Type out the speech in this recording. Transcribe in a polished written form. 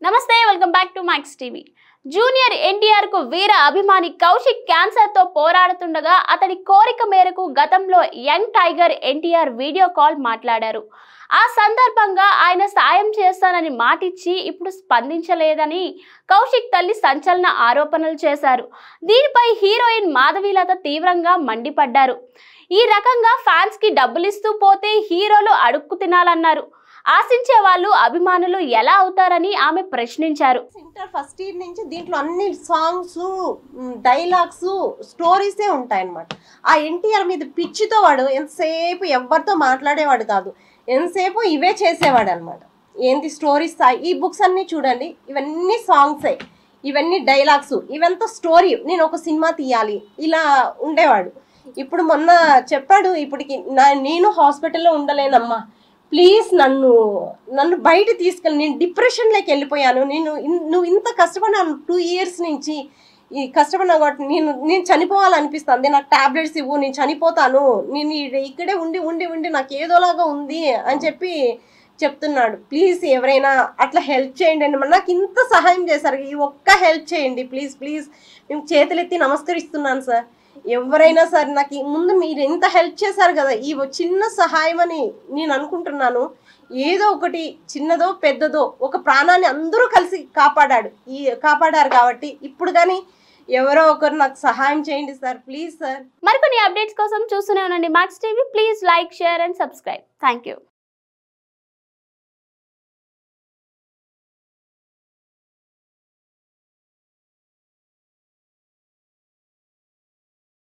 నమస్తే welcome back to max TV. Junior NTR కు వీర అభిమాని కౌశిక్ క్యాన్సర్ తో పోరాడుతుండగా అతడి కోరిక మేరకు గతంలో young tiger NTR video call మాట్లాడారు. ఆ సందర్భంగా ఆయన సాయం చేస్తానని మాటిచ్చి ఇప్పుడు స్పందించలేదని కౌశిక్ తల్లి సంచలన ఆరోపణలు చేశారు. దీనిపై హీరోయిన్ మాధవీలత తీవ్రంగా మండిపడ్డారు. ఈ రకంగా ఫ్యాన్స్ కి డబ్బులిస్తూ పోతే హీరోలు అడుక్కు తినాలన్నారు. ఆశించే వాళ్ళు అభిమానులు ఎలా అవుతారని ఆమె ప్రశ్నించారు. ఇంటర్ ఫస్ట్ ఇయర్ నుంచి దీంట్లో అన్ని సాంగ్స్, డైలాగ్స్, స్టోరీసే ఉంటాయన్నమాట. ఆ ఎన్టీఆర్ మీద పిచ్చితో వాడు ఎంతసేపు ఎవరితో మాట్లాడేవాడు కాదు, ఎంతసేపు ఇవే చేసేవాడు అనమాట. ఏంటి స్టోరీస్, ఈ బుక్స్ అన్నీ చూడండి, ఇవన్నీ సాంగ్సే, ఇవన్నీ డైలాగ్స్, ఇవంతా స్టోరీ. నేను ఒక సినిమా తీయాలి ఇలా ఉండేవాడు. ఇప్పుడు మొన్న చెప్పాడు, ఇప్పటికి నేను హాస్పిటల్లో ఉండలేనమ్మా, ప్లీజ్ నన్ను బయట తీసుకెళ్ళి, నేను డిప్రెషన్లోకి వెళ్ళిపోయాను, నువ్వు ఇంత కష్టపడినాను 2 years నుంచి ఈ కష్టపడినా కాబట్టి నేను చనిపోవాలనిపిస్తుంది, నాకు టాబ్లెట్స్ ఇవ్వు, నేను చనిపోతాను, నేను ఇక్కడే ఉండి నాకు ఏదోలాగా ఉంది అని చెప్పి చెప్తున్నాడు. ప్లీజ్ ఎవరైనా అట్లా హెల్ప్ చేయండి అని, నాకు ఇంత సహాయం చేశారు, ఈ ఒక్క హెల్ప్ చేయండి ప్లీజ్ ప్లీజ్, మేము చేతులెత్తి నమస్కరిస్తున్నాను సార్. ఎవరైనా సరే నాకు ముందు మీరు ఎంత హెల్ప్ చేశారు కదా, ఈ చిన్న సహాయం అని నేను అనుకుంటున్నాను. ఏదో ఒకటి చిన్నదో పెద్దదో ఒక ప్రాణాన్ని అందరూ కలిసి కాపాడారు కాబట్టి ఇప్పుడు కానీ ఎవరో ఒకరు నాకు సహాయం చేయండి సార్, ప్లీజ్ సార్. మరికొన్ని అప్డేట్స్ కోసం చూస్తూనే ఉండండి max TV. Please like, share and subscribe. Thank you.